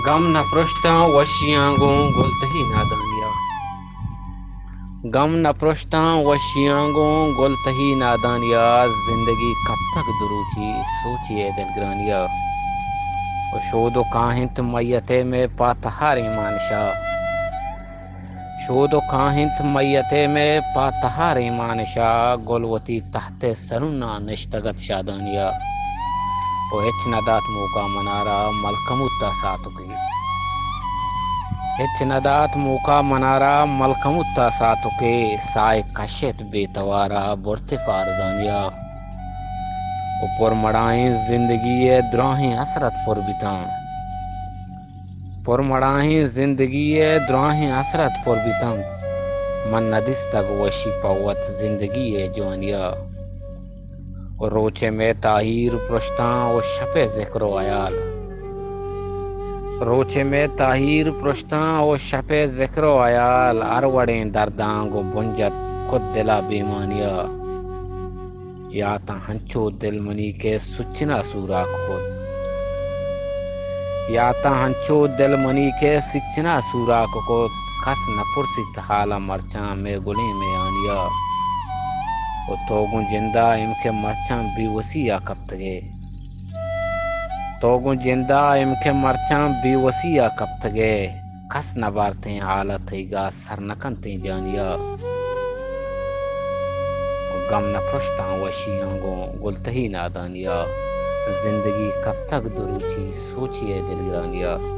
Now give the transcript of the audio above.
غم نہ پرشتاں وشیاں گوں گلتہی نادانیہ غم نہ پرشتاں وشیاں گوں گلتہی نادانیہ زندگی کب تک دروچی سوچیے دلگرانیہ شود و کاہنت میتے میں پاتہار ایمانشا شود و کاہنت میتے میں پاتہار ایمانشا گلوتی تحت سرنا نشتگت شادانیہ او ہچ ندات موقع منارا ملکمتا ساتکی ہچ ندات موقع منارا ملکمتا ساتکے سائے کشت بے توارا برتے فارزانیہ اوپر مڑائیں زندگی دراہیں حسرت پر بتاں پر مڑائیں زندگی دراہیں حسرت پر بتاں من ندس تک وشی پوت زندگی جوانیہ اور روچے میں تاہیر پرشتاں و شپ ذکر و عیال روچے میں تاہیر پرشتاں و شپ ذکر و عیال اروڑیں دردانگ و بنجت خود دلا بیمانیہ یا تا ہنچو دل منی کے سچنا سوراخ خود یا تا ہنچو دل منی کے سچنا سوراخ خود کس نہ پرسیت حالا مرچاں میں گلیں میں آنیا و توگن جندہ ام کے مرچاں بھی وسیع کب تگے توگن جندہ ام کے مرچاں بھی وسیع کب تگے کس نہ بارتیں حالت گا سرنکنتیں جانیا غم نہ پرشتاں وشیاں گوں گلتہی نادانیہ زندگی کب تک دروچی سوچیے دلگرانیہ